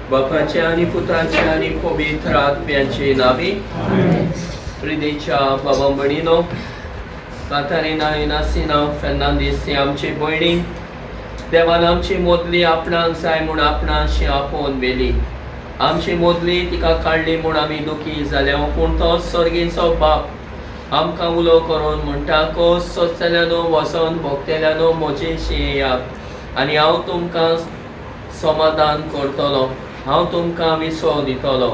बापाचे आणि पुत्राचे आणि पवित्र आत्म्याचे नावे. हृदयच्या बाबा म्हणिनो कातारिना इनासिना फेर्नांदीस आमची भयणी देवान आमची मोदली आपणाक जाय म्हूण आपणाशी आपोवन बेली. आमची मोदली तिका काडली म्हूण आमी दुखी जाल्या, पूण तो सर्गीचो बाप आमकां उलो करून म्हणटा कोस सोंसतल्यानो वचोन भोगतेल्यानो म्हजेशी येयात आनी हांव तुमकां समाधान करतलो, हांव तुमकां विसव दितलो.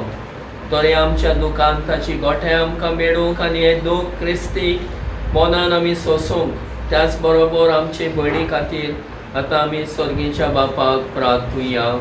तरी आमच्या दुखांत ताची गोठे आमकां मेळूंक आनी हे दूख क्रिस्ती मोनान आमी सोसूंक. त्याच बरोबर आमचे भयणी खातीर आतां आमी सर्गीच्या बापाक प्रार्थुया.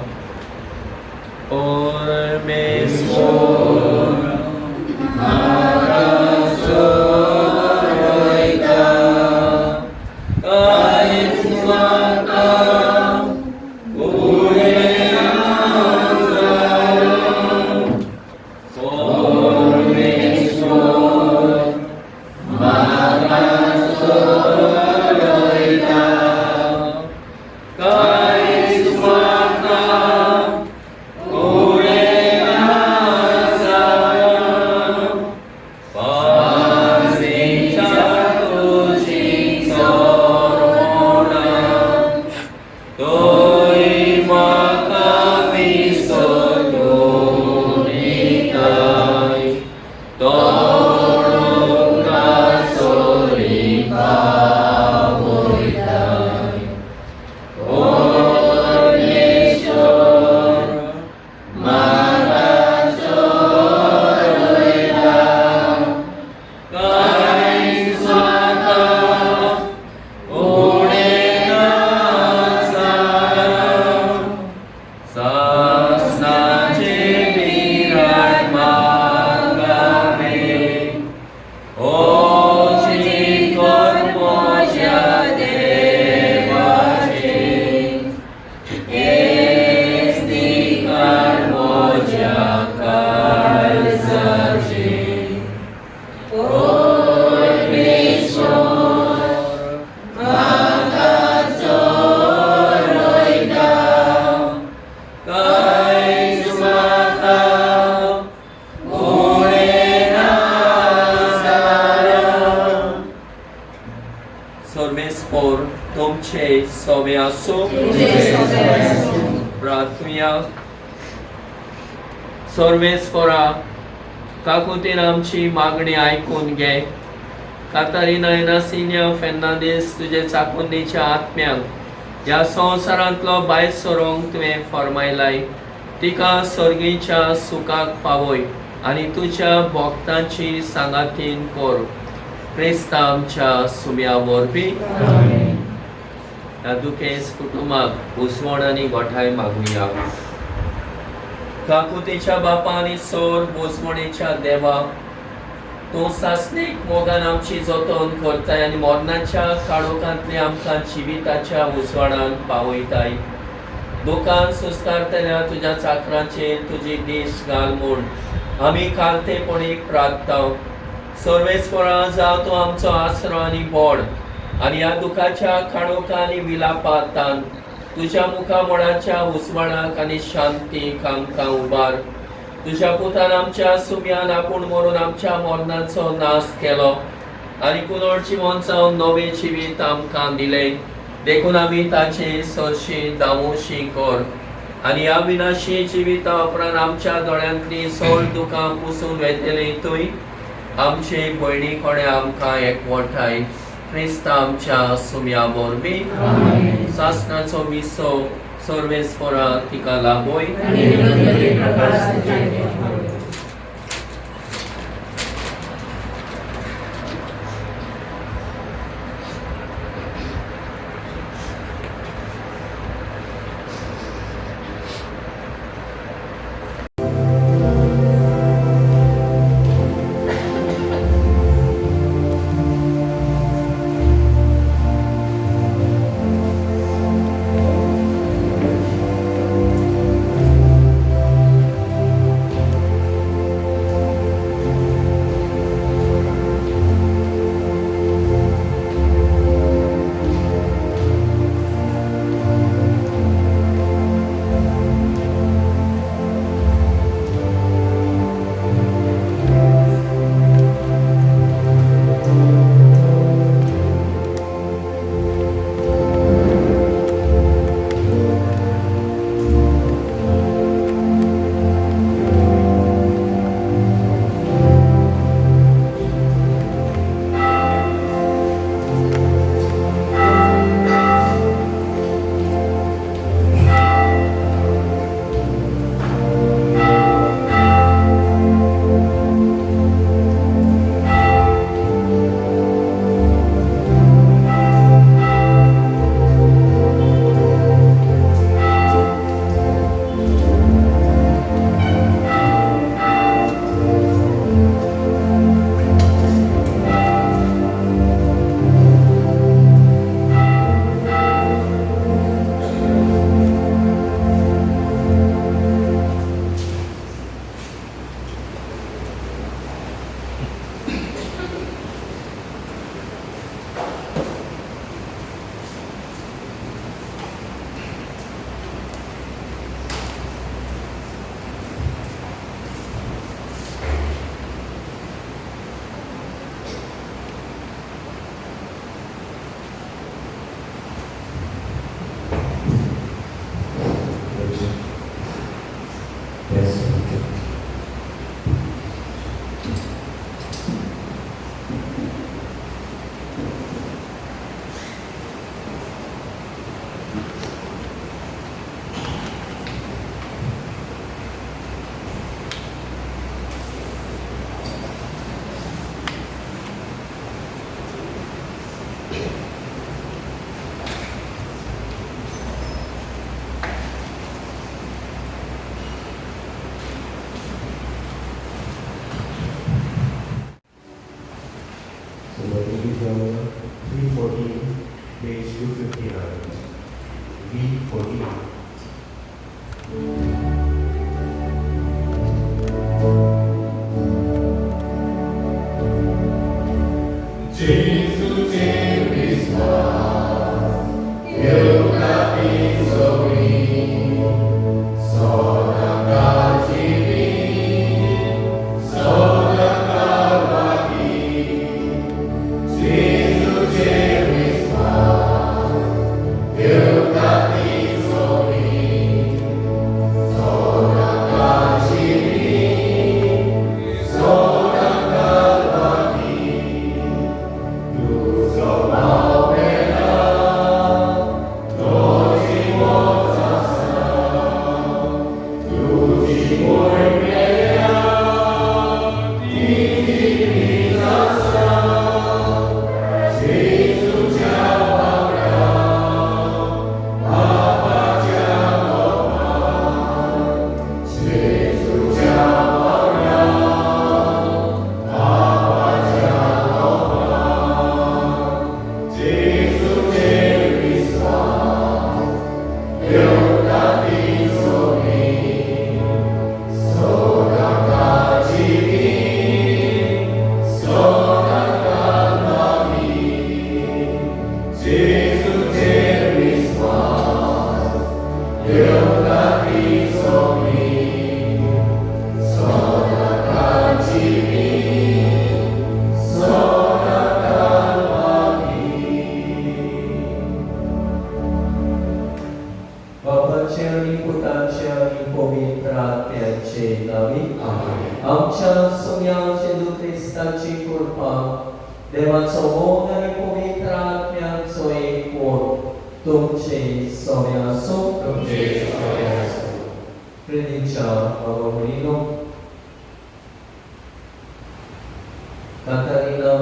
Sorvespor तुमचे सवे आसो. प्रार्थुया. सर्वेस्परा काकुतीन आमची मागणी आयकून घे. कातारिना इनासिन्या फेर्नांदीस तुझे चाकुनीच्या आत्म्याक ह्या संवसारांतलो भायर सरोंक तुवें फरमायलाय. तिका सर्गीच्या सुखाक पावय आनी तुज्या भक्तांची सांगातीन कर. क्रिस्त आमच्या सुम्या वरवीं. ह्या दुखेस कुटुंबाक उसवण आनी गोठाय मागुया. काकुतीच्या बापा आनी सोर उसवणेच्या देवा, तूं सासणेक मोगान आमची जतन करताय आनी मरणाच्या काळोखांतले आमकां जिविताच्या उसवणान पावयताय. दुखान सुस्तारतल्या तुज्या चाकरांचेर तुजी दिश घाल म्हूण आमी खालतेपणीक प्रार्थता. सर्वेस्परा जावं तूं आमचो आसरो आनी बोड आनी ह्या दुखाच्या काळोखा आनी विलापांतान तुझ्या मुखामळाच्या उजवाडाक आनी शांतीक आमकां उबार. तुझ्या पुतान आमच्या सुम्यान आपूण मरून आमच्या मरणाचो नाश केलो आनी पुनर जिवन जावन नवे जिवीत आमकां दिले. देखून आमी ताचे सरशी दामोशी कर आनी ह्या विनाशी जिविता उपरांत आमच्या दोळ्यांतली सोड दुखां पुसून वेतले तुय आमचे भयणी कोणे आमकां एकवटाय. क्रिस्त आमच्या सुम्या वरवी सासणाचो मिसो सर्वेस्परा तिका लाबोय. Jesu, Bapa Cieli Putra Cieli Pavitra Navi Amcha Sumya Jesu Kristaची कृपा देवाचो मोग आणि पवित्र आत्म्याचो एकवट तुमचे सगळे आसूं प्रितीच्या बाबा भयणीनो कातारिना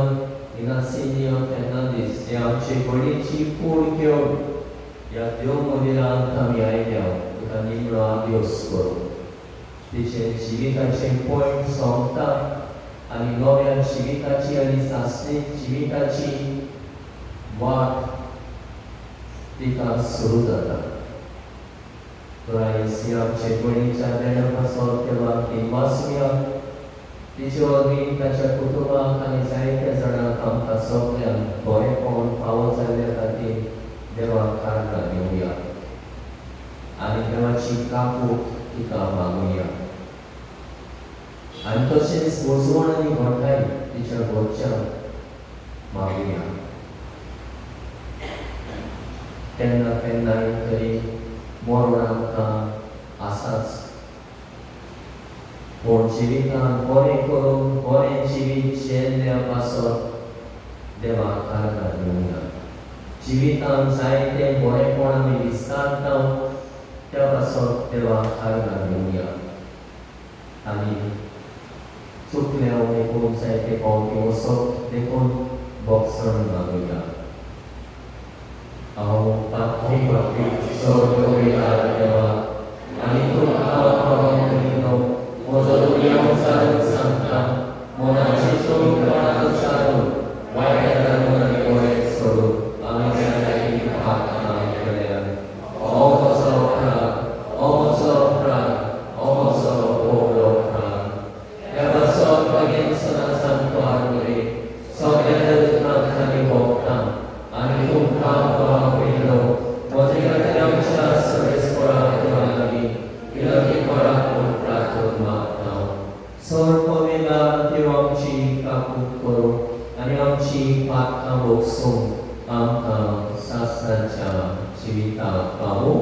इनासिनियो फेर्नांदीस ह्या आमचे भयणीची कूड घेवन ह्या देव मंदिरांत आमी आयल्या तुका निमणो आदिवस करूं तिचे जिविताचे पॉयंट सोंपता आनी नव्या जिविताची आनी सासणीक जिविताची वाट तिका सुरू जाता ह्या आमचे भयणीच्या देण्यापासून तेव्हा वाचुया तिचे वरवीं ताच्या कुटुंबाक आनी जायत्या जाणांक आमकां सगळ्यांक बरेंपण फावो जाल्ल्या खातीर देवाक कारणा दिवया आनी देवाची काकूट तिका मागुया आनी तशेंच उजवण आनी घोटाय तिच्या घरच्यांक मागुया केन्ना केन्नाय तरी मरण आमकां आसाच पूण जिवितांत बरें करून बरें जिवीत जेल्ल्या पासत देवाक कारणा दिवया जिवितांत जायते बरेंपण आमी विस्तारता त्या पासत देवाक कारणा दिवया आनी चुकल्या देखून जायते फावटी वचप देखून बोगसण मागुया हांव पार्थीव स्वर्गविकार देवा आनी तुमकां प्रभू करिनो म्हजो दुर्योग सारून सांगता मनाची चूक कोणाक सारून वायट जाणून आनी बरें सोडून आमी त्या जागी प्रार्थना केल्यार हो म्हजो अपराध हो म्हजो अपराध हो म्हजो व्हडलो अपराध देवा सगळ्यांक सदां सांगतो आरवरे सगळ्या दुखांत आनी भोगतां आनी तुमकां प्रभू करिनो म्हजे खातीर आमच्या सर्वेस्पराक देवा लागीं विनंती करात म्हूण प्रार्थना मागता सर्ववेदार देव आमची काकूट करूं आनी आमची पातकां भोगसून आमकां सासणाच्या जिविताक पावूं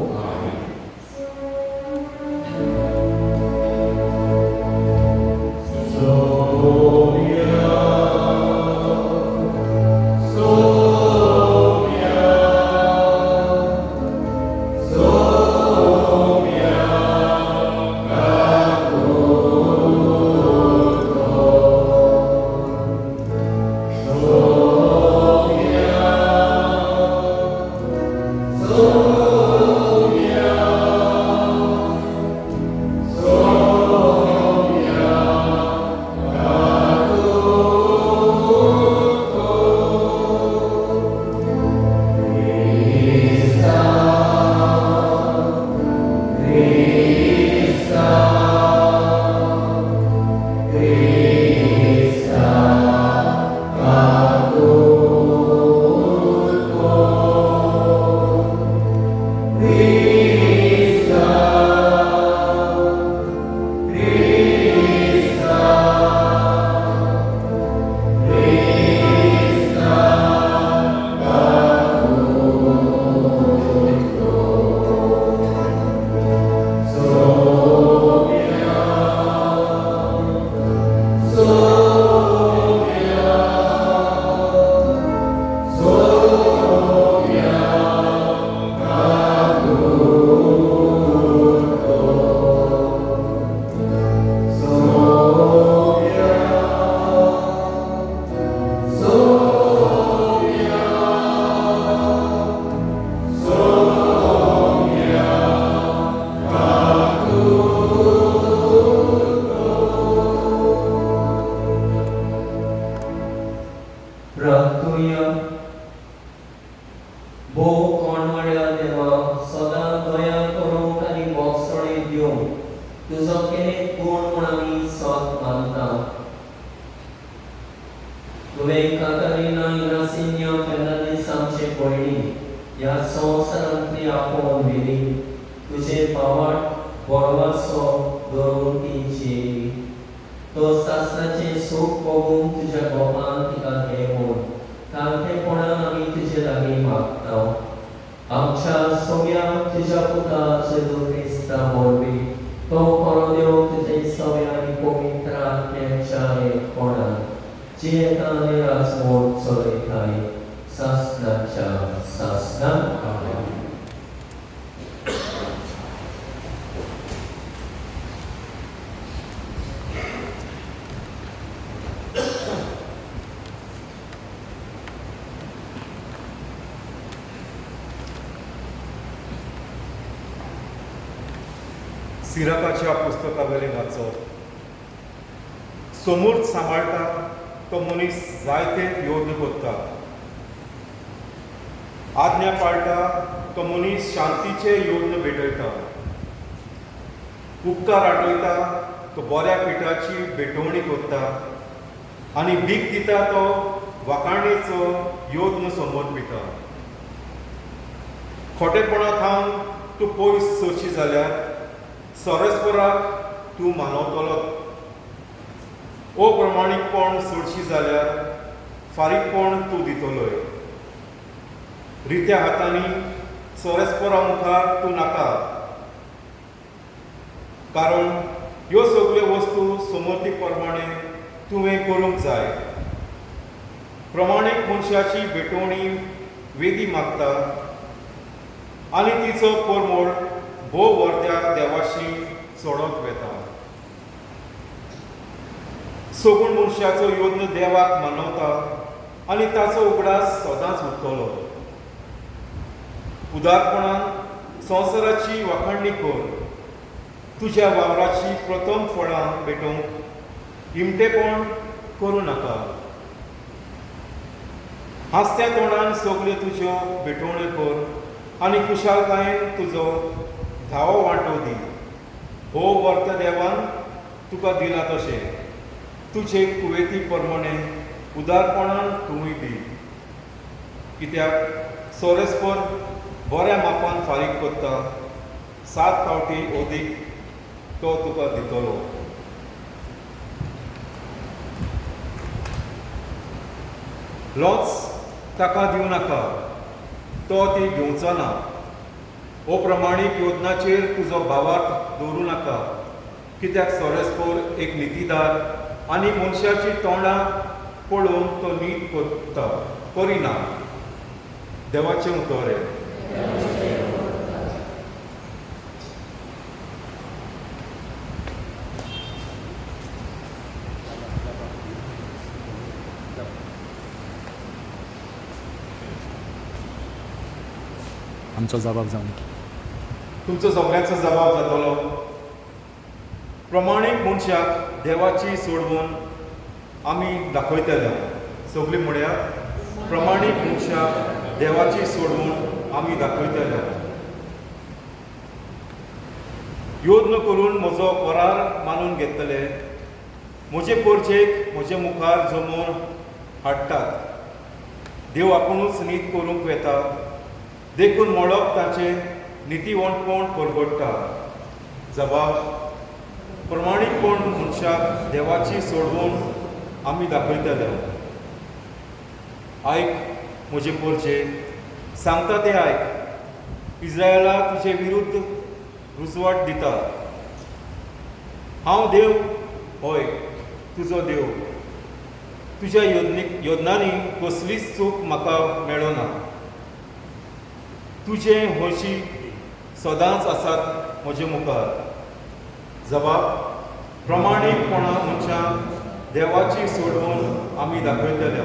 तुझे वरवासो धरून तिची तो सासणाचे सूख बघून तुझ्या गोपान तिका घेऊन तांतेपणान आमी तुजे लागीं मागता आमच्या सगळ्यांक तुज्या पुता जेजू क्रिस्ता वरवीं तो बरो देव तुजे सव्या आनी पवित्र आत्म्याच्या एकपणान जियेता आनी राजमोड चलयताय सासणाच्या सासणांत आमेन. सिराकाच्या पुस्तकावेले वाचप. समूर्त सांबाळटा तो मनीस जायते योद्न करता. आज्ञा पाळटा तो मनीस शांतीचे योद्न भेटयता. उपकार आठयता तो बऱ्या पिठाची भेटवणी करता आनी भीक दिता तो वाकाणणेचो योद्न समर्पिता. खोटेपणां थावन तूं पयस सरशी जाल्यार सरस्पराक तूं मानवतलो. अप्रमाणीकपण सोडशी जाल्यार फारीकपण तूं दितलोय. रित्या हातांनी सरस्परा मुखार तूं नाका, कारण ह्यो सगल्यो वस्तू समर्थी प्रमाणे तुवें करूंक जाय. प्रमाणीक मनशाची भेटवणी वेदी मागता आनी तिचो परमोड भोव वर्त्या देवाशी सोडत वेता. सगूण मनशाचो योद्न देवाक मानवता आनी ताचो उगडास सदांच उरतलो. उदारपणान संवसाराची वाखाणणी कर. तुज्या वावराची प्रथम फळां भेटोवंक हिमटेपण करूं नाका. हांसत्या तोंडान सगल्यो तुज्यो भेटवण्यो कर आनी खुशालकायेन तुजो धावो वांटो दी. हो वर्त देवान तुका दिला तशें तुजे कुवेती प्रमाणे उदारपणान तुंय दी. कित्याक सोरेस्पर बऱ्या मापान फारीक करता. 7 फावटी अदीक तो तुका दितलो. लॉच ताका दिवं नाका, तो ती घेवचो ना. अप्रमाणीक योजनाचेर तुजो भावार्थ दवरूं नाका, कित्याक सोरेस्पोर एक नितीदार आनी मनशाची तोंडां पळोवन तो नीट करता करिना. देवाचें उतोरें. आमचो जबाब जावन तुमचो सगळ्यांचो जबाब जातलो. प्रमाणीक मनशाक देवाची सोडवून आमी दाखयतले. सगळीं म्हळ्यार प्रमाणीक मनशाक देवाची सोडवून आमी दाखयतले. योद्न करून म्हजो करार मानून घेतले. म्हजे परचेक म्हजे मुखार जमोवन हाडटात. देव आपुणूच नीत करूंक वेता. देखून मोडप तांचे नितीवंतपण परगडटा. जबाब. प्रमाणीकपण मनशाक देवाची सोडवून आमी दाखयतले. आयक म्हजे परचे, सांगता तें आयक. इस्रायला तुजे विरुद्ध रुजवाट दिता. हांव देव, हय तुजो देव. तुज्या योजनांनी कसलीच चूक म्हाका मेळना. तुजे हळशी सदांच आसात म्हजे मुखार. जबाब. प्रमाणीकपणा मनशाक देवाची सोडवून आमी दाखयतले.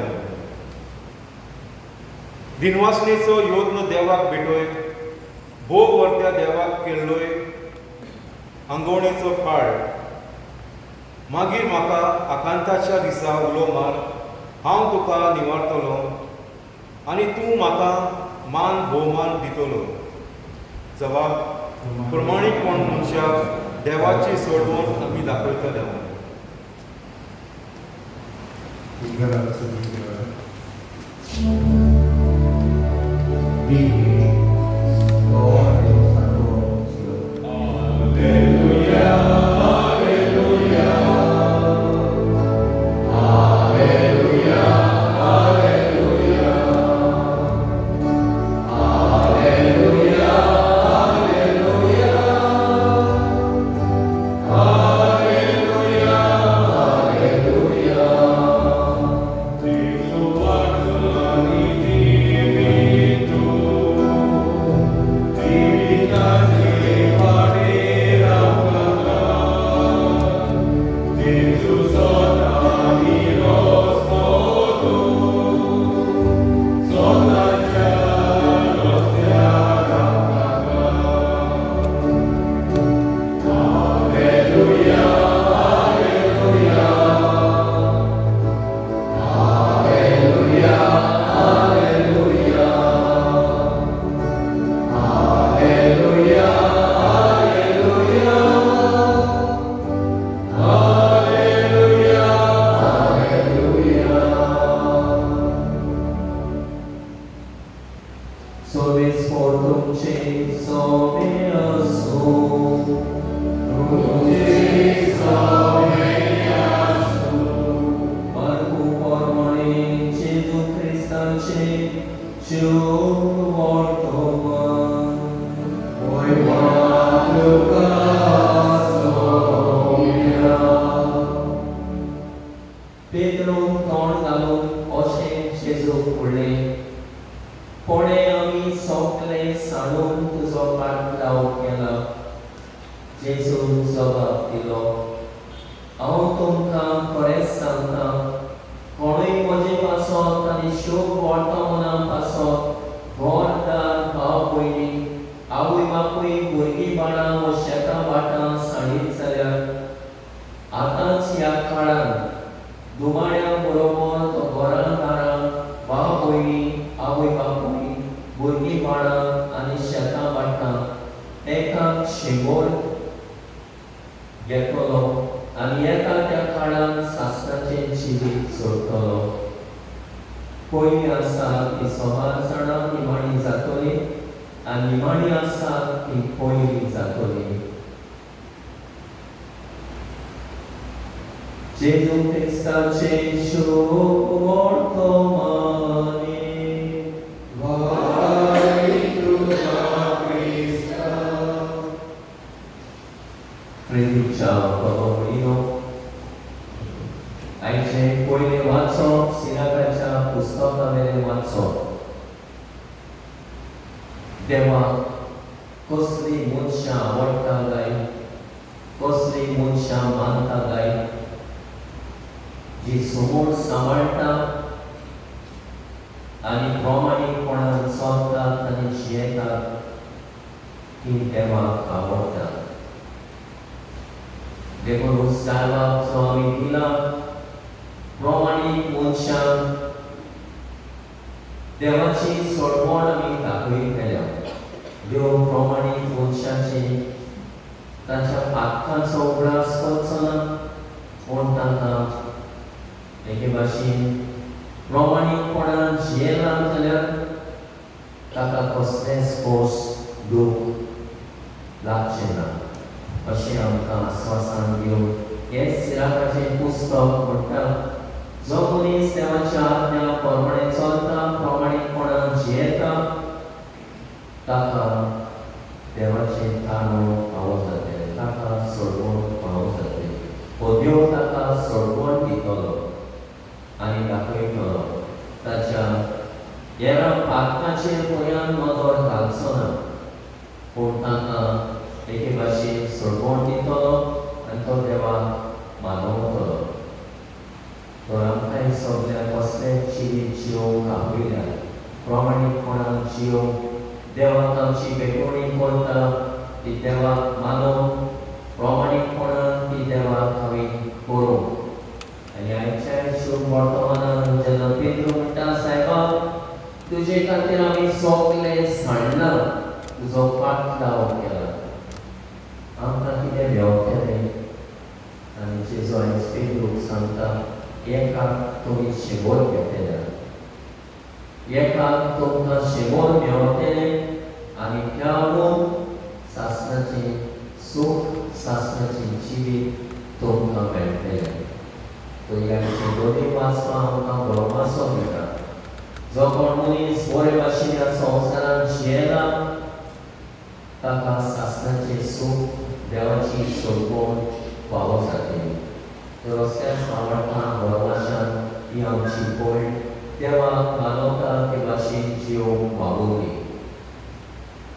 दिनवासनेचो योद्न देवाक भेटोय. भोव वर्त्या देवाक केल्लोय आंगवणेचो काळ. मागीर म्हाका आकांताच्या दिसा उलो मार. हांव तुका निवारतलो आनी तूं म्हाका मान भोवमान दितलो. जबाब. प्रमाणीकपण मनशाक देवाची सोडवून आमी दाखयतले. Lord is our Lord.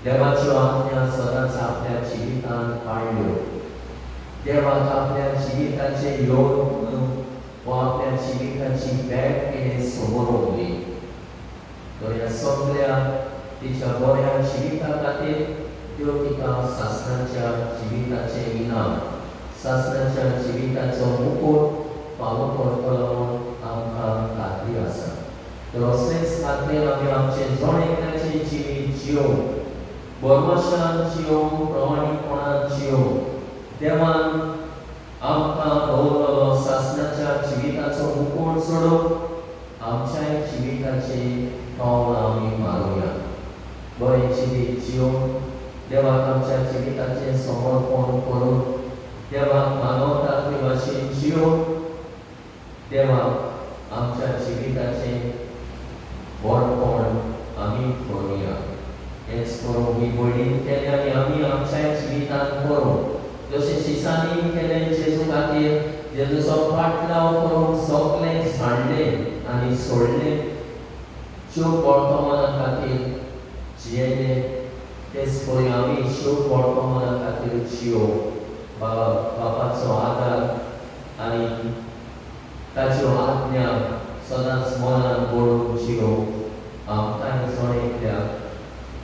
देवाच्यो आज्ञा सदांच आपल्या जिवितांत पाळल्यो. देवाक आपल्या जिविताचे योग म्हणून वा आपल्या जिविताची भेट तिणें समोरवली. तो ह्या सगळ्या तिच्या बऱ्या जिविता खातीर त्यो तिका सासणाच्या जिविताचे इनाम, सासणाच्या जिविताचो मुकुट फावो करतलो म्हूण आमकां खात्री आसा. तर असलेच खात्रेन आमी आमचें जण एकल्याचें जिवीत जियोवंक, बरमशान जियोवंक, प्रमाणीकपणान जियोवंक, देवान आमकां दवरलेलो सासणाच्या जिविताचो मुकुट सोडून आमच्या जिविताचे पावलां आमी मारूया. बरें जिवीत जियोवन देवाक आमच्या जिविताचें समर्पण करून देवाक मानवता ते भाशेन जियोवन देवाक आमच्या जिविताचें व्हडपण आमी करुया. हेंच करूंक ही वडील केलें आनी आमी आमच्या जिवितांत करूं. जशें शिसांनी केलें जेजू खातीर जेजूचो पाटलाव करून सगळें सांडलें आनी सोडलें. शिव वर्तमाना खातीर जियेले तेच पळय आमी शिव वर्तमाना खातीर जियो. बापाचो आदार आनी ताच्यो आज्ञा सदांच मनान बरोवन जियो. आमकां जण एकल्याक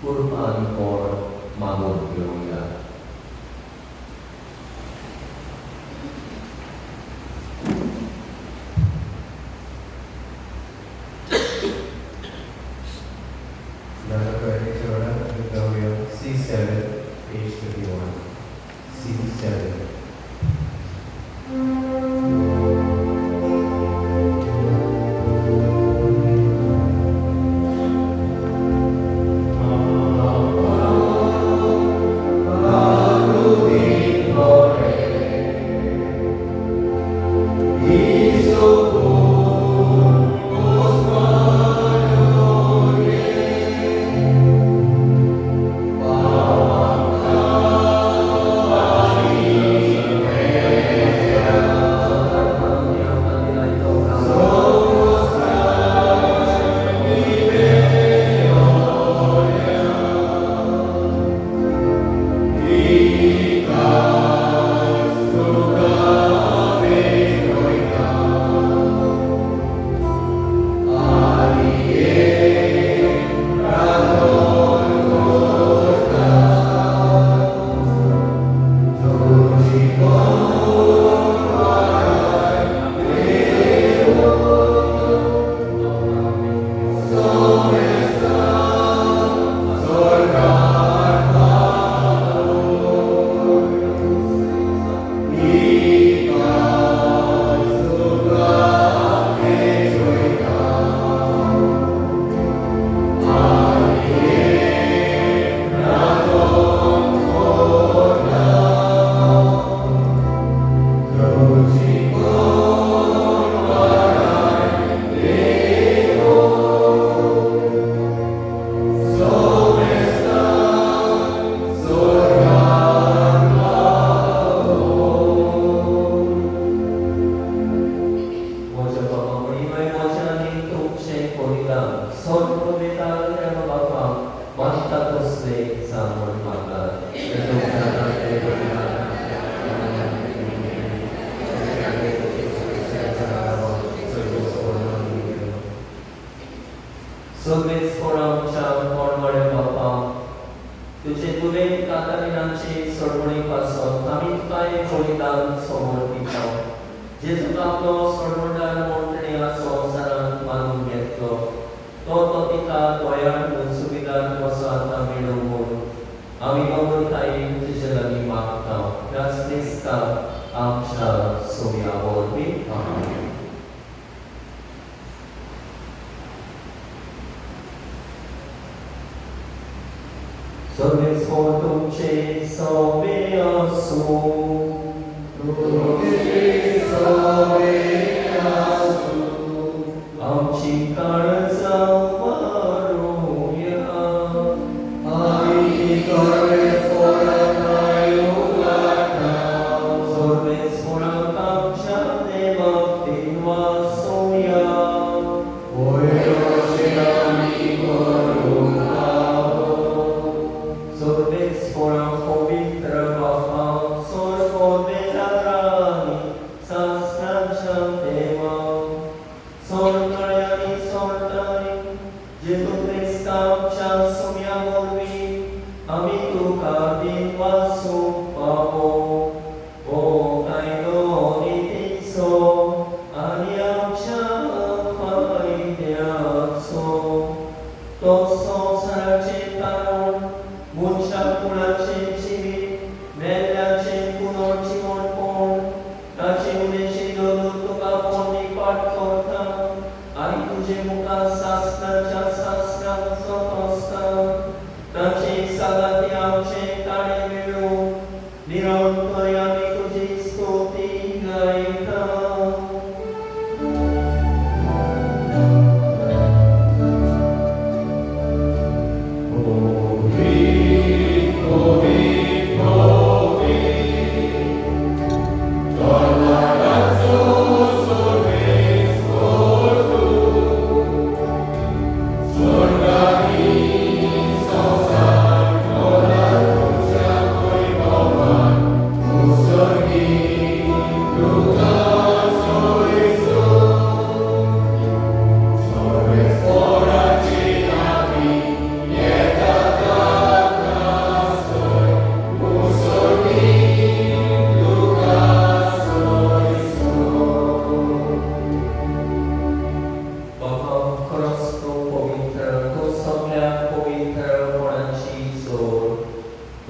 कृपा आनी बळ मागून घेवया. C7, page 21. C7. सगळेच कोणाच्या कोणवडे बापा तुझे तुवें कातरिनांची सडवणी पासून आमी तुका एक बलिदान समर्पिता. जेजूक आपलो सडवडार मोठणे संवसारांत मानून घेतलो. तो तिका दोयाळ सुविधार कसो आतां मेळूं म्हूण आमी बाबूतायेन तुजे लागीं मागता. ह्याच क्रिस्ता आमच्या सोया वरवीं आमीन. Sogni tuce sobe asu, tuce sobe asu, amci karza varuya, ai kare fora nayulata, sorbe sora kamcha deva pinva soya, oyo shirami koru.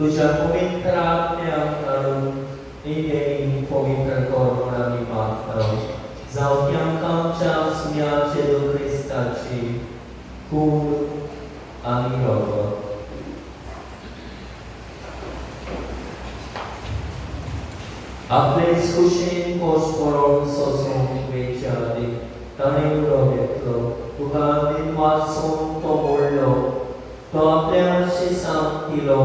तुझ्या पवित्र आत्म्याकडून नित्यही पवित्र करून आम्ही मागतो जाऊ की आमच्या सुन्याचे दो ख्रिस्ताची खूप आम्ही रगत आपले सुशील पोषपरून सोसून वेचारी ताणे उडो घेतलो तुका दिन वाचून तो बोललो तो आपल्याशी सांगितलो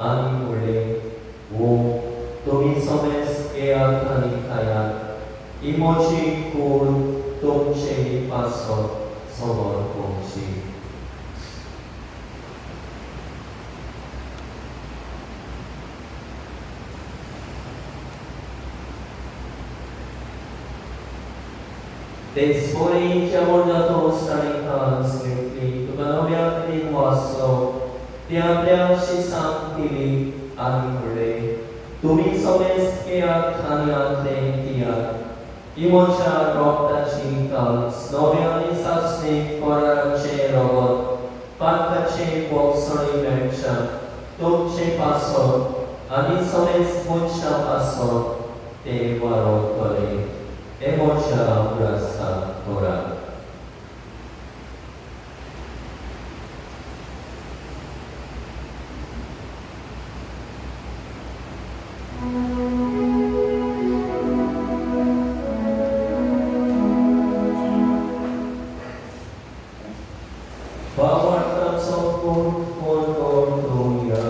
आणि म्हणले वो तुम्ही समेस येयात आणि खायात ही मोची कूड तुमचे पासो समोर तुमची This morning, Jamonato Stanikas Limpi, Tuganobia in Waso, Diabia Shisam Tili, Animure, Tumi Somes Ea Tanya Tentia, Imocha Rokta Chinkals, Novia Nisasne, Korache Robot, Pakache Boxori Mencha, Tumche Paso, Anisomes Muncha Paso, Te Warotore. Emocha rasa ora. Bawartam sopun pon dunia.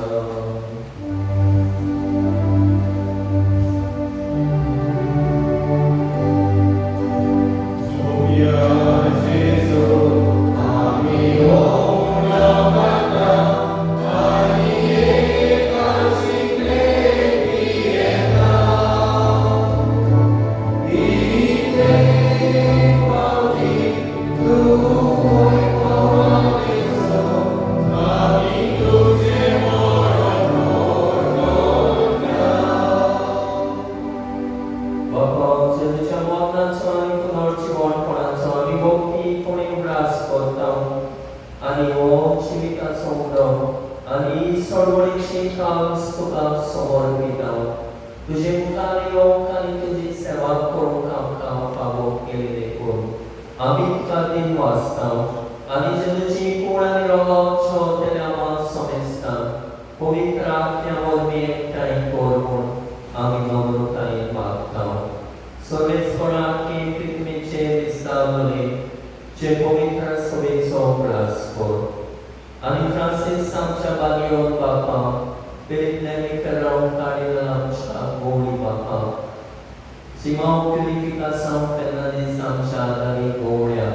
Simão Purificação Fernandes Samchada e Goya,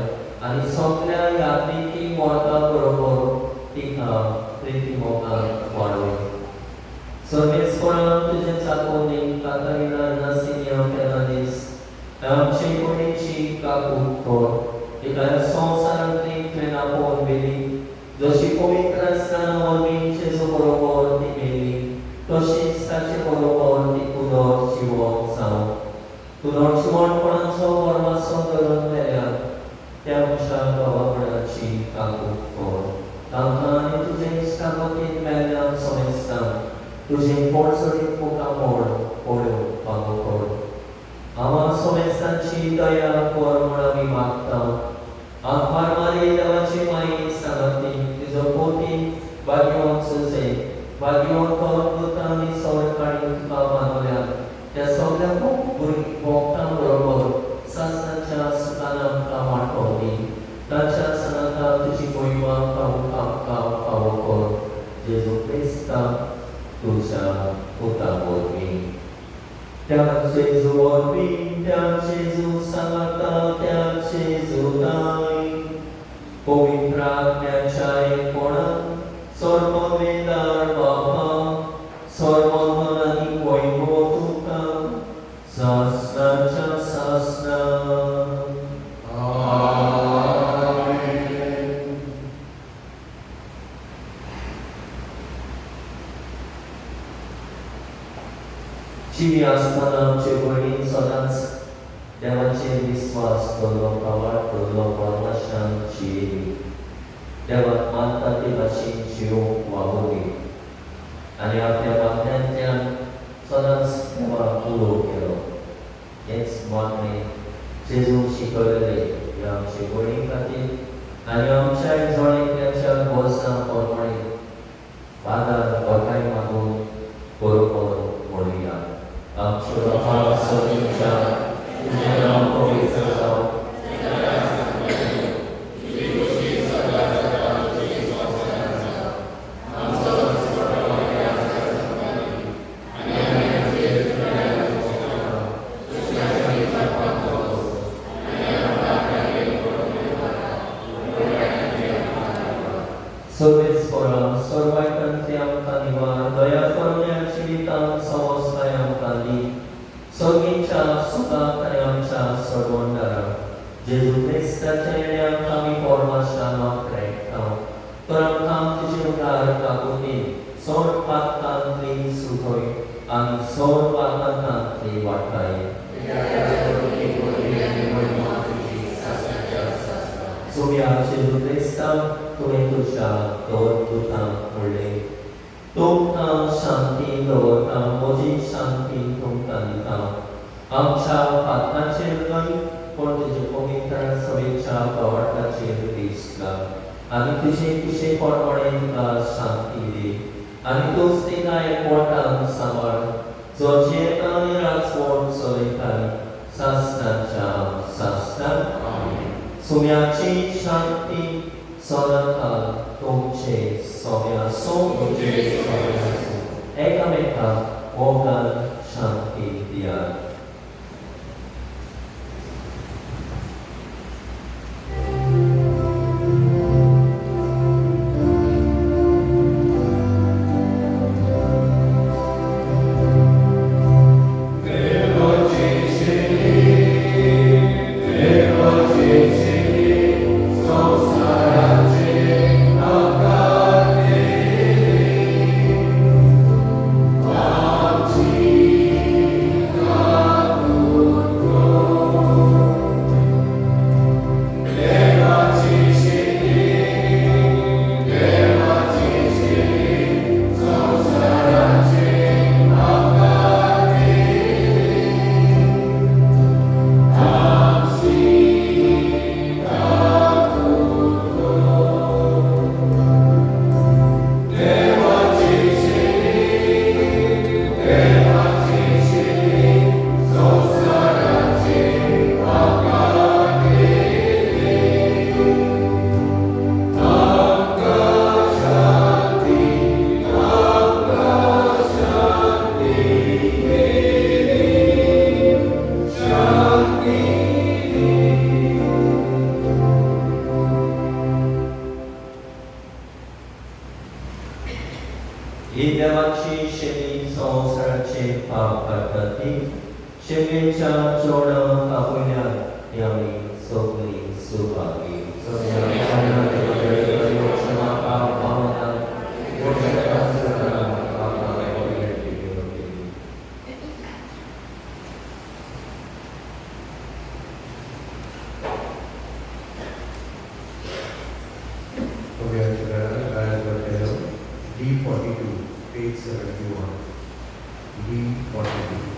आणि सगळ्या यात्रेची मोठा बरोबर तिका प्रीतीमोगान वाढवे. सर्वेस्परान तुझे चाकोनी कातरिना नासिनिया फेर्नांडीस आमचे कोणीची काकूट कर एका संसारांतली तुवें आपोवन बेली जशी पवित्र आसतना वरवींचे बरोबर ती मेली तशीच ताचे बरोबर ती पुनर जिवंत जावं. पुनर जिवंतपणाचो वर्मासो धरून मेल्या त्या मुशा भावापणाची काकूट कर. तांकां आनी तुजे इश्टागतीन मेल्ल्यान समजता तुजे पोळसडीत मुखां मोड पळोव फावो कर. आम्हा समजतांची दया कर म्हूण आमी मागता. आंखवार मारी देवाची माई सांगती तिजो पोती भाग्यवंत सुसे भाग्यवंत अद्भुत आनी सवकाळी तुका मानल्या त्या सगळ्या भोगतां बरोबर सासणाच्या सुखान आमकां वांटोवनी. ताच्या सनाता तुजी महिमा आमकां फावो कर. जेजू क्रिस्ता तुझ्या पुता वरवीं त्या जेजू वरवीं त्या जेजू सांगता त्या जेजू दाय पवित्र आत्म्याच्या एकपणान सर्व वेदार बाबा सर्व मन आनी वैभव तुका सासणाच्या सासणा. जिवी आसतना आमचे भयणीन सदांच देवाचेर विस्वास दवरलो प्रवाळ दवरलो परमेश्वरान जियेली. देवाक मानता ते भाशेन जिवंक वावुरली. Ani apewa tentian sonas pewa kulukero. Yes, monne Jesu shikole yang shikole kati ani amshai zone kensha bosa pormani pada otai magu korokoro moria. Amshura sonincha Jena pavitra Service forum, survival tiang kaniwa, daya karunia cerita sawas kayang kali, sogincha suka kayang cha sorbondara, Jesu Krista yang kami formasya makrekau, perangkam tijungar kakutin, sorpat kantri sutoi, ang sorpatan kantri wakai. Sumya Jesu Krista, Tuhan Tuhan, Tuhan oleh Tuhan Shanti, Tuhan Moji Shanti, Tuhan Tuhan Amcha Patna Children, Portage Pomita, Savicha, Pavarta Children, Ani Kushe Pormorenka Shanti, Ani Tustina Important Samar, Zocheta Niraswar Solikari, Sasna Sasna, Sumyachi Shanti, Sonata Domche Somyaso Ekameka Ogan Shanti Diya. Idamachi Shemi Sonsarche Papatati Shemicha Chona Kapunya Yami Sogli Subagi Sonya Yoshima Pamana D42, page 71. D42.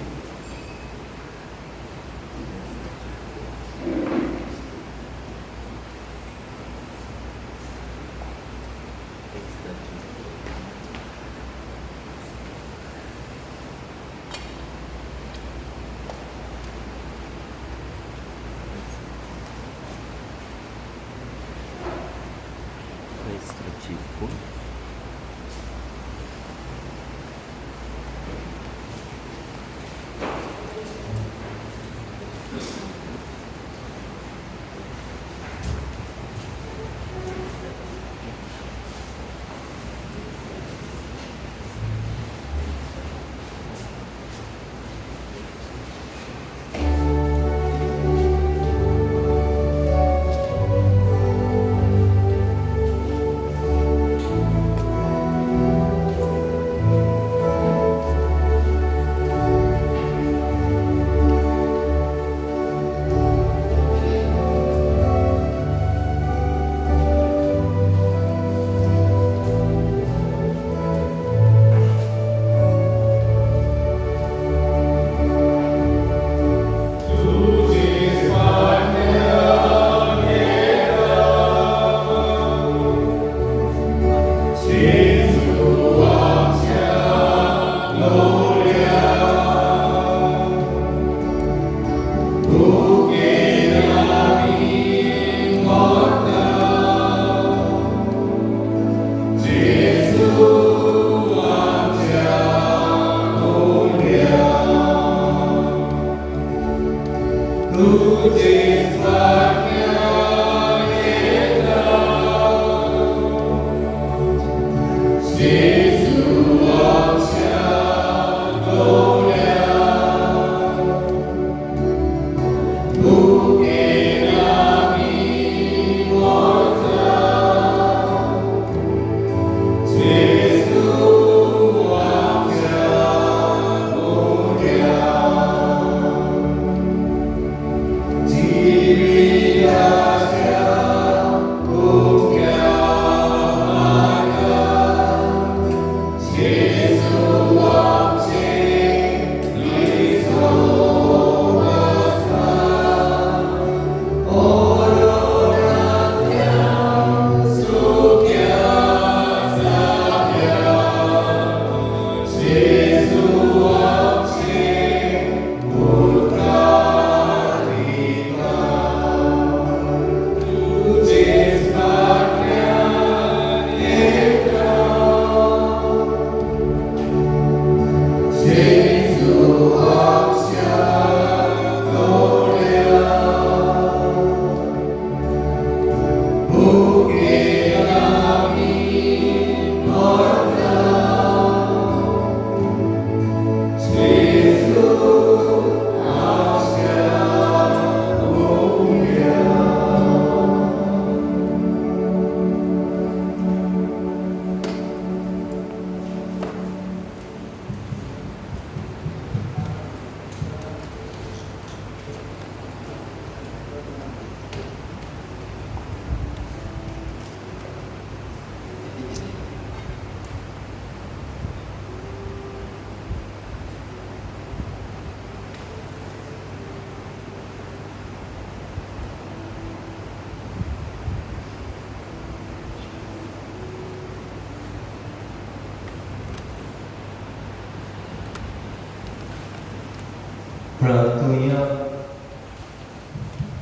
प्रार्थूया.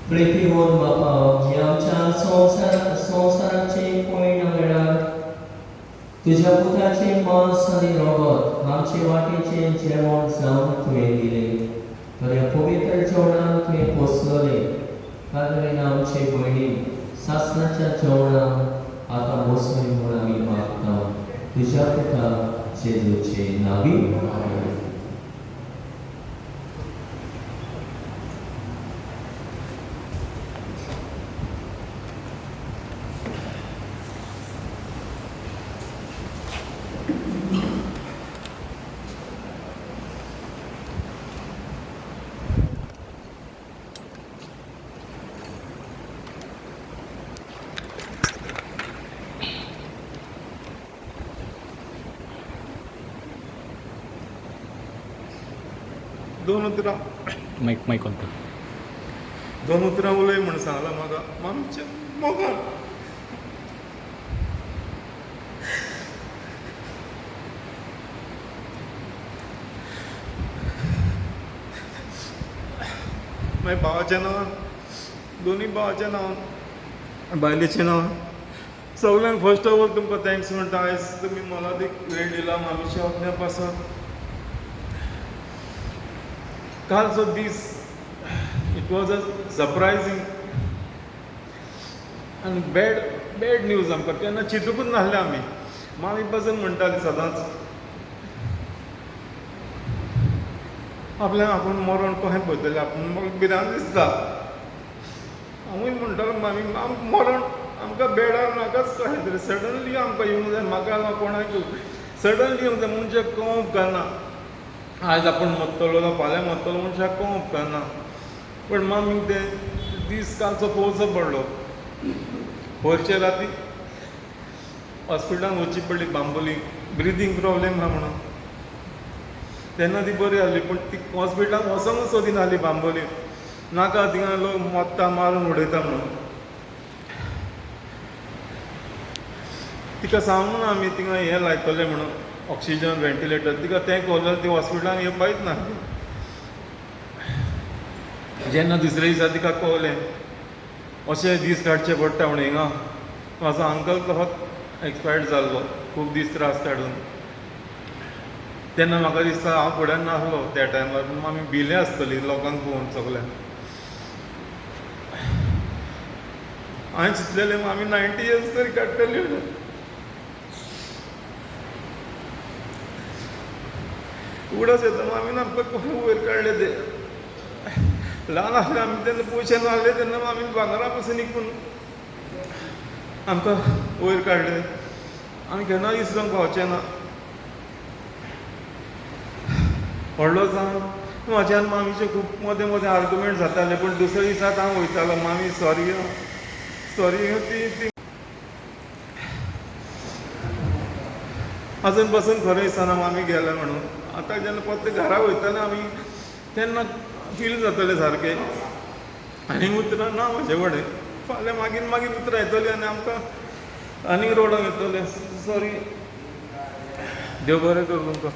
प्रेतीवोन बापा, मी आमच्या संसाराचे पयल्या वेळार तुझ्या पुताचे मांस आनी रगत आमचे वाटेचे जेवण जावन तुवें दिले. तर ह्या पवित्र जेवणान तुवें पोसलले. कारण आमचे भयणी सासणाच्या जेवणाक आतां बसून म्हूण आमी मागता. तुझ्या पुता जेजूचे नांवी. आमेन. दोन उतरां माईक ऑन कर. दोन उतरां उलय म्हण सांगला म्हाका मामीच्या मोगान. मागीर भावाच्या नांवान, दोनी भावाच्या नांवान, बायलेच्या नांवान सगळ्यांक फर्स्ट ऑफ ऑल तुमकां थँक्स म्हणटा. आयज तुमी मोलादीक वेळ दिला मामीच्या वखल्या पासून. कालचो दीस इट वॉज अ सरप्रायझींग आनी बॅड न्यूज आमकां केन्ना चिंतूकूच नासले आमी. मामी पासून म्हणटाली सदांच आपल्याक आपूण मरण कशें पळयतलें. आपूण म्हाका भिरांत दिसता. हांवूय म्हणटालो मामी मरण आमकां बेडार नाकाच कशें तरी. सडनली आमकां येवंक जाय. म्हाका कोणाक सडनली येवंक जाय. मनशाक कळोवंक उपकारना. आज आपूण मरतलो ना फाल्यां मरतलो मनशाक कळोवंक उपकारना. पण मामीक ते दीस कालचो पळोवचो पडलो. वयरचे राती हॉस्पिटलांत वचची पडली बांबोली. ब्रिदींग प्रॉब्लेम आहा म्हणून. तेन्ना ती बरी जाली. पूण ती हॉस्पिटलांत वचोंकच सोदिनासली बांबोली. नाका थिंगा लोक मोत्ता मारून उडयता म्हणून. तिका सांगून आमी थिंगा हें लायतले म्हणून ऑक्सिजन वेंटिलेटर. तिका तें कळलं ती हॉस्पिटलांत येवपाच ना. जेन्ना दुसऱ्या दिसा तिका कळलें अशें दीस काडचे पडटा म्हणून हिंगा. म्हाजो अंकल तसोच एक्सपायर्ड जाल्लो खूब दीस त्रास काडून. तेन्ना म्हाका दिसता हांव फुड्यान नासलो त्या टायमार. पूण आमी भिले आसतली लोकांक पळोवन सगळ्यांक. हांवें चिंतलेलें आमी 90 इयर्स तरी काडटली म्हणून. उगडास येता आमी आमकां कशें वयर काडले ते. ल्हान आसले आमी तेन्ना पयशे नासले तेन्ना आमी भांगरा पासून विकून आमकां वयर काडले. आमी केन्ना इसरोंक पावचे ना. व्हडलो जावन म्हाज्यान मामीचे खूब मदें मदें आर्ग्युमेंट जाताले. पूण दुसऱ्या दिसा हांव वयतालो मामी सॉरी ती आजून पासून खरें दिसना मामी गेले म्हणून. आतां जेन्ना परते घरा वयताले आमी तेन्ना फील जातालें सारकें. आनी उतरां ना म्हाजे कडेन. फाल्यां मागीर उतरां येतलीं आनी आमकां आनीक रोडाक येतले. सॉरी. देव बरें करूं तुमकां.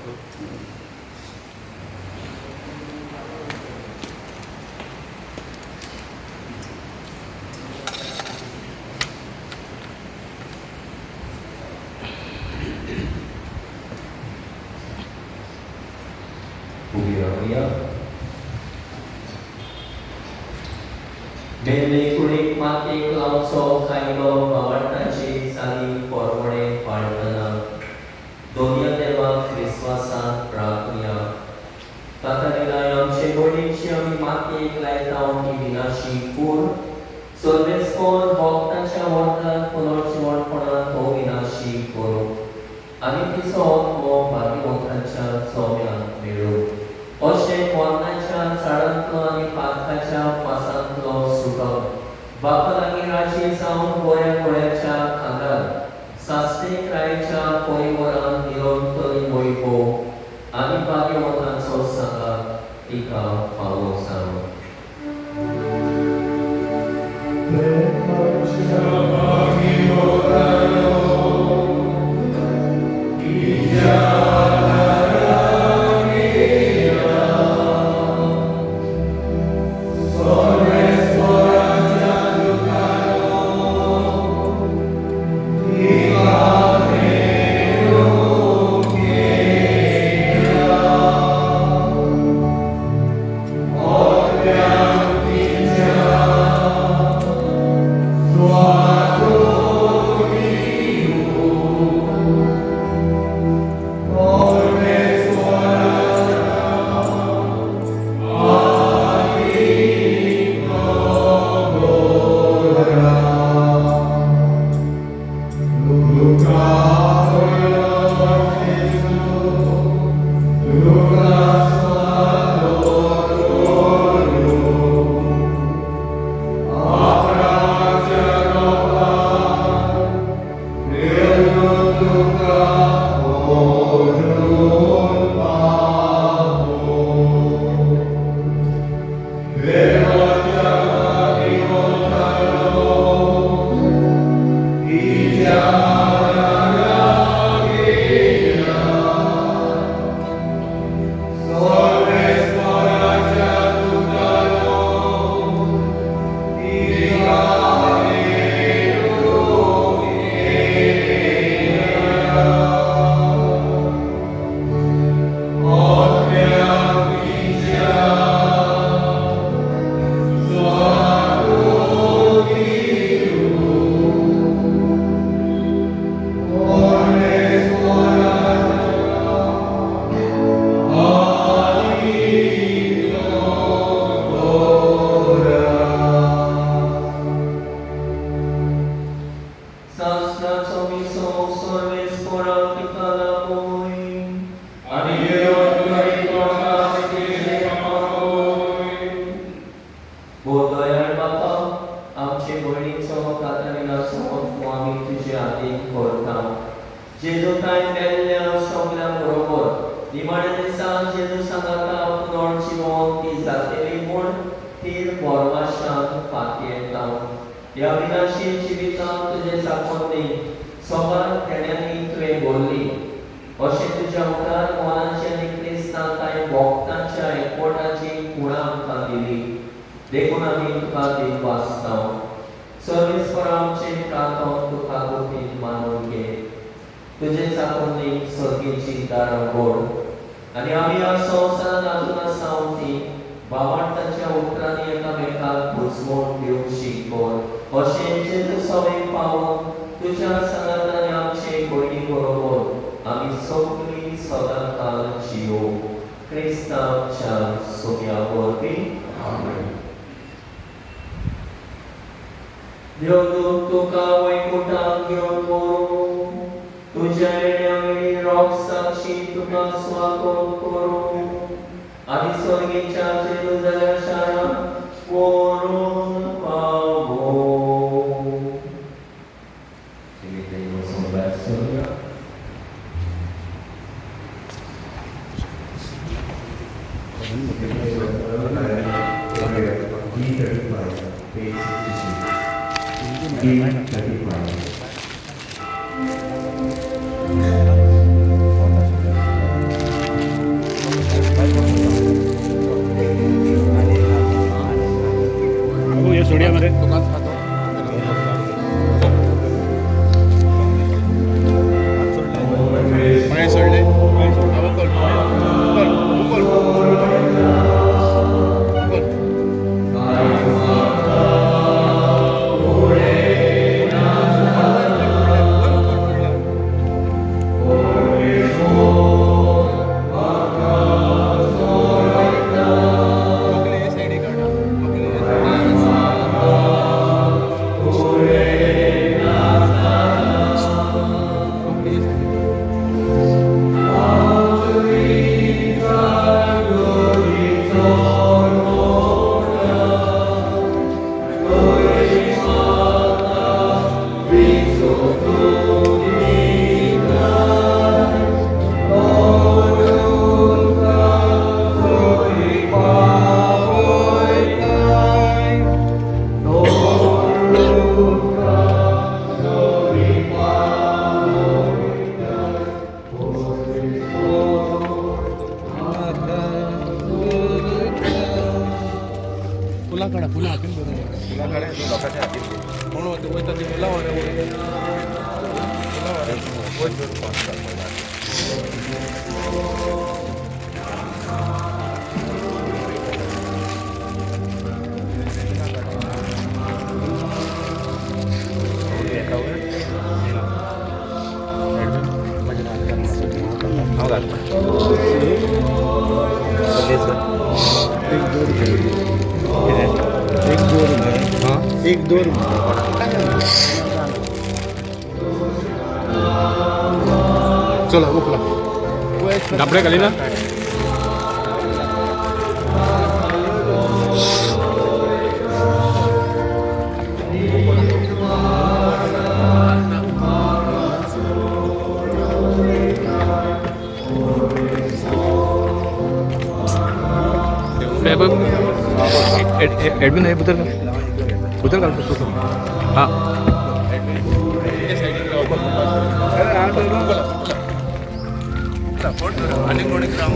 बेले कुडीक मातयेक लावचो कायलो आवडटाची साली पोरवणे पाळटना. दोनया देवाक विस्वासान प्रार्थुया. तातडीन आमचे भयणीची आमी मातयेक लायता ती विनाशी कूड. सर्वेस्कोर भक्तांच्या वर्गात पुनर्जीवणपणान तो विनाशी करूं. आनी तिचो आत्मो भाग्यवंतांच्या सोम्याक मेळूं. अशें वरनाच्या झाडांतलो आनी पाखाच्या पासांतलो सुटप. बापा लागीं राशी जावन गोंया गोळ्याच्या खांदार सास्तेक रायच्या परिवारान निरंतरी वैभव आनी भाग्यवंतांचो सांगात तिका फावो जावं. दिसा जेजुसांगाता पुनोळ जिवोन ती जातली म्हूण तीन बोरवाशान फाती येता ह्या विनाशी जिवितांत तुजे साकोन्नी सोबार खेड्यांनी तुवें बोल्ली अशें तुज्या उदार मोलाची आनी क्रिस्तांव कांय भोगतांच्या एकवटाची खुणां आमकां दिली देखून आमी तुका देव वाचतां सर्वेस्परा आमचे प्रार्थना तुका गोपीत मानून घे तुजे साकोन्नी सर्गेची दारां उगड आनी आमी ह्या संवसारांत आजून आसा ती भावार्थाच्या उतरांनी एकामेकाक बुजवून दिवंक शिकोर अशें जेजू सवें पावून तुज्या संगातान आमचे भयणी बरोबर आमी सगळीं सदां काल जियो क्रिस्तांवच्या सोग्या वरवीं आमेन. देव तुका वैकुंठांत घेवन व्हरून तुज्या येण्यावेळी रोग साक्षी तुका स्वागत करूं आनी स्वर्गेच्या जेरुसलेम शारांत व्हरून पावो. ये सोडियामध्ये पाय सोडले एक दोन चला उकला डाबडे खाली ना एडमिन आहे बुतर घालतो हां आणि कोणी ग्राम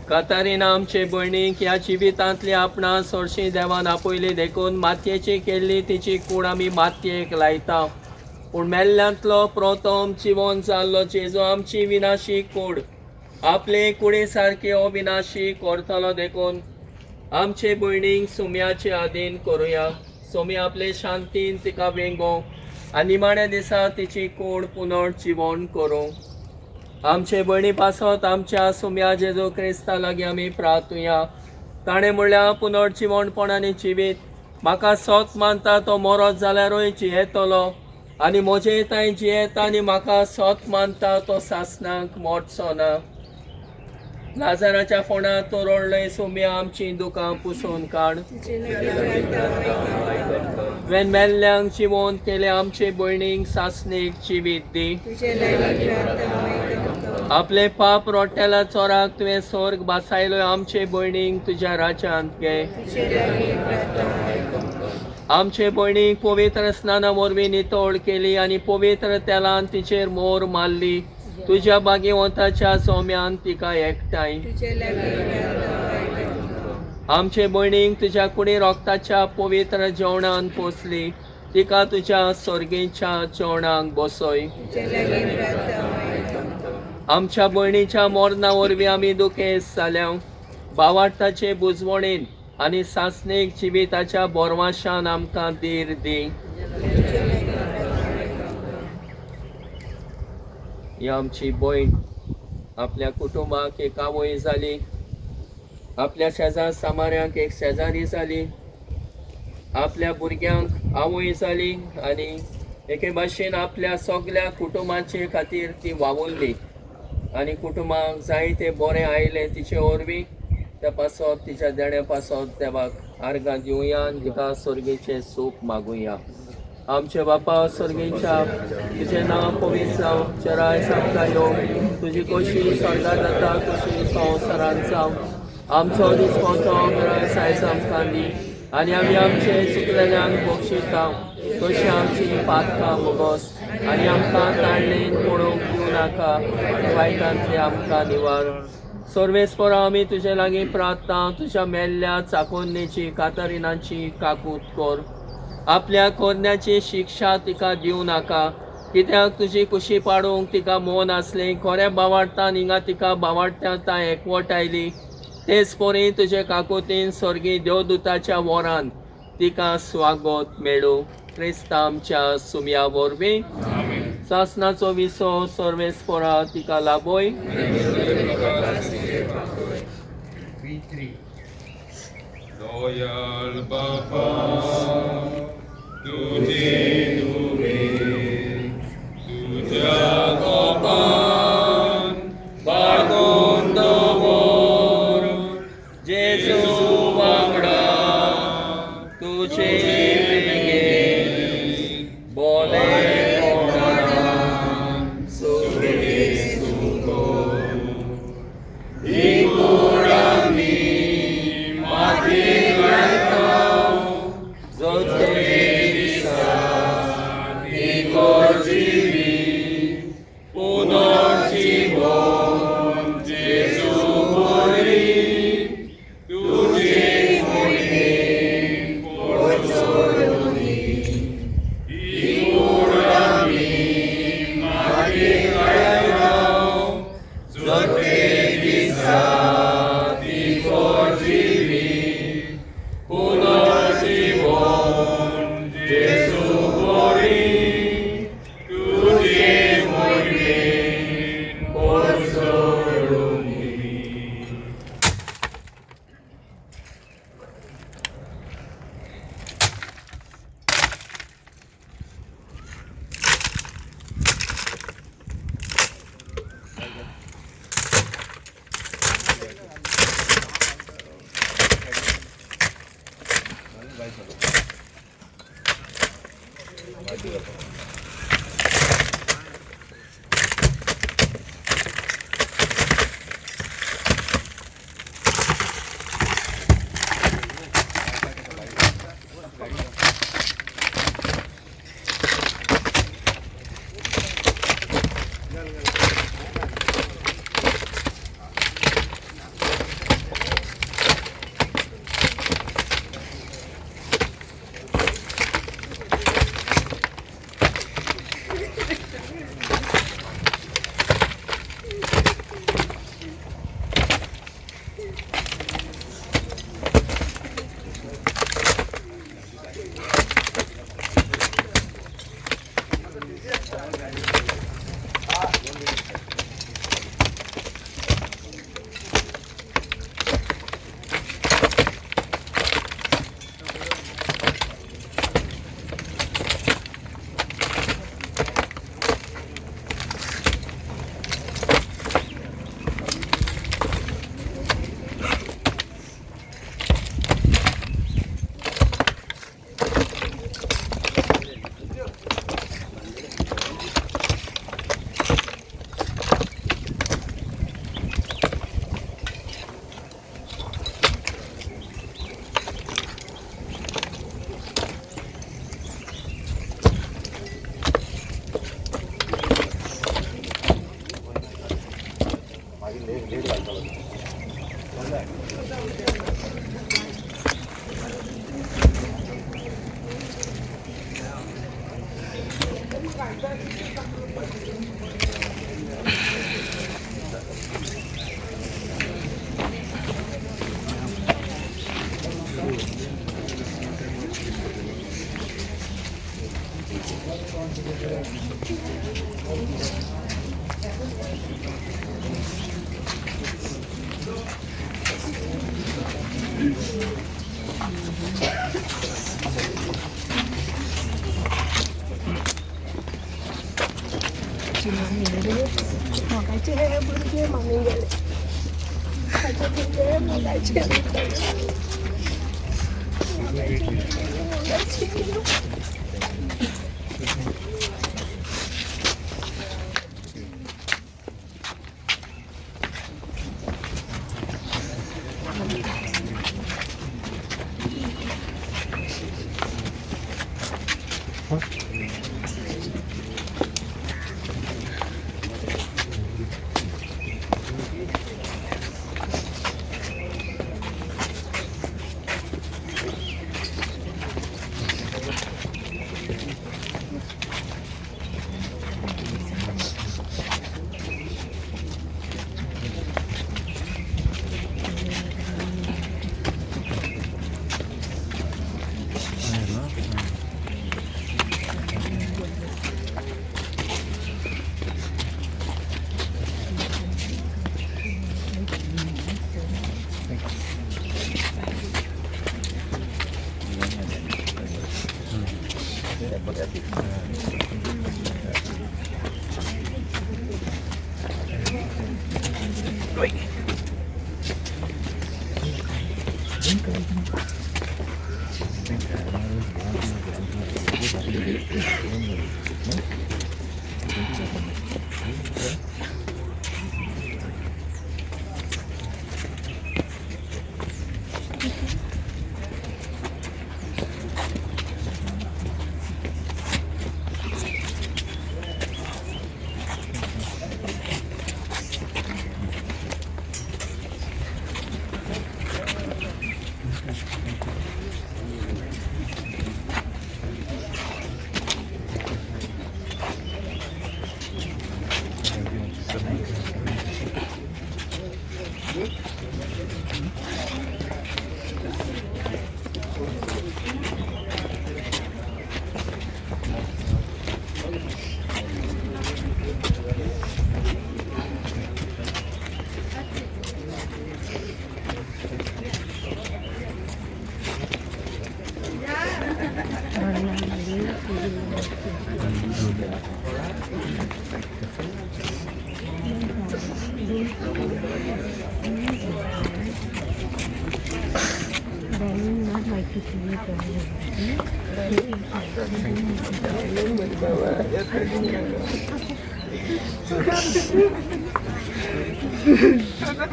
कातारीना आमचे भयणीक ह्या जिवितांतली आपणा सोडशी देवान आपयली देखून मातयेची केल्ली तिची कूड आमी मातयेक लायता पूण मेल्ल्यांतलो प्रथम जिवंत जाल्लो जेजू आमची विनाशी कूड आपले कुडे सारकी अविनाशी करतलो देखून आमचे भयणीक सुम्याचे आदीन करुया. सोमी आपले शांतीन तिका वेंगो आनी निमाण्या दिसा तिची कूड पुनर्जीवन करूं. आमचे भयणी पासत आमच्या सुम्या जेजू क्रिस्ता लागीं आमी प्रार्थुया. ताणें म्हणल्यार पुनर्जीवणपणांनी जिवीत म्हाका सोत मानता तो मरत जाल्यारूय जियेतलो आनी म्हजे थंय जियेता आनी म्हाका सोत मानता तो सासणांक मोडचो ना. लाजाराच्या फोंडांत तो रडलय सुम्या आमची दुकां पुसून काड. वेन मेल्ल्यांक जिवंत केले आमचे भयणीक सासणेक जिवीत दी. आपले पाप रोट्टेल्या चोराक तुवें स्वर्ग बासायलो आमचे भयणीक तुज्या राज्यांत घे. आमचे भयणीक पवित्र स्नाना वरवीं नितळ केली आनी पवित्र तेलान तिचेर मोर मारली. तुज्या भाग्यवंताच्या सोम्यान तिका एकठांय. आमचे भयणीक तुज्या कुडी रोगताच्या पवित्र जेवणान पोसली. तिका तुज्या स्वर्गीच्या जेवणाक बसय. आमच्या भयणीच्या मरणा वरवीं आमी दुखेस्त जाल्या. भावार्थाचे बुजवणेन आनी सासणेक जिविताच्या बोरवाशान आमकां धीर दी. ही आमची भयण आपल्या कुटुंबाक एक आवय जाली. आपल्या शेजार सामाऱ्यांक एक शेजारी जाली. आपल्या भुरग्यांक आवय जाली आनी एके भाशेन आपल्या सगळ्या कुटुंबाचे खातीर ती वावुरली आनी कुटुंबाक जायते बरें आयले तिचे वरवीं. त्या पासत तिच्या देण्या पासत देवाक आर्गां दिवया आनी तिका स्वर्गीचें सूख मागुया. आमचे बापा स्वर्गीच्या तुजें नांव पवित्र जावं. चराय आमकां येवं. तुजी कशी स्वर्गांत जाता तशी संवसारांत जावं. आमचो दिसपणचो मेळस आयज आमकां दी आनी आमी आमचे चुकलेल्यांक बक्षिता तशी आमची पातकां मोगोस आनी आमकां ताळणेन पडोवंक दिवं नाका. वायटांतले आमकां निवार. सर्वेस्परा आमी तुजे लागीं प्रार्थना तुज्या मेल्ल्या चाकोन्नेची कातरिनाची काकूत कोर. आपल्या कोन्याची शिक्षा तिका दिवं नाका, कित्याक तुजी कुशी पाडूंक तिका मोन आसली. खोऱ्या बावार्थान हिंगा तिका बावार्थ्यां एकवट आयली. तेच पोरी तुजे काकुतीन स्वर्गी देवदूताच्या वरान तिका स्वागत मेळू. क्रिस्त आमच्या सुमया वरवीं सासनाचो विसो सर्वेस्परा तिका लाबोय. दयाल बाबा तुझे दुवे तुझ्या कोपान बाळगून दवर. जेजू वांगडा तुझे बोले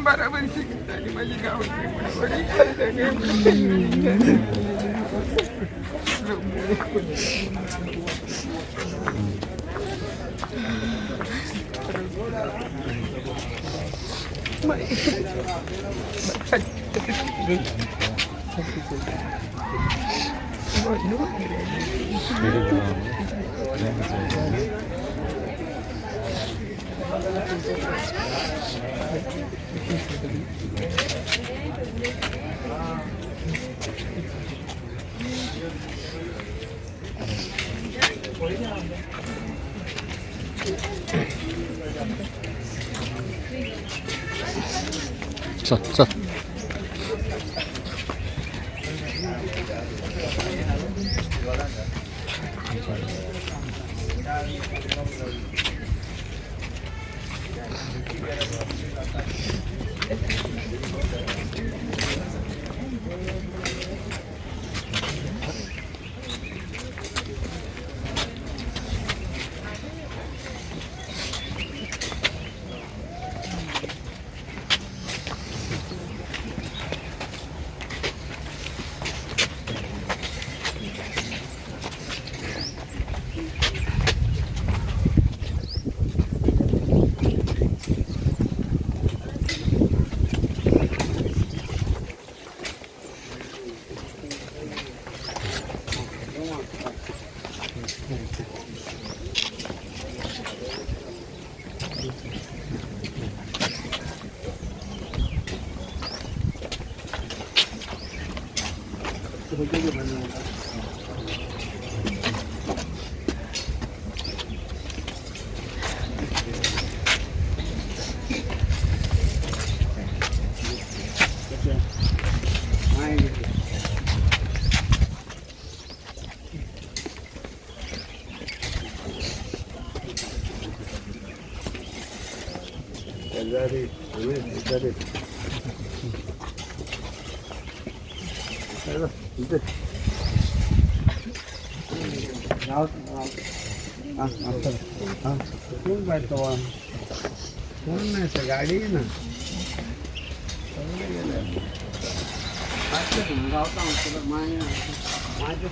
बरोबर शिकतात माझी गावाची चल. गाडी ना माझ्या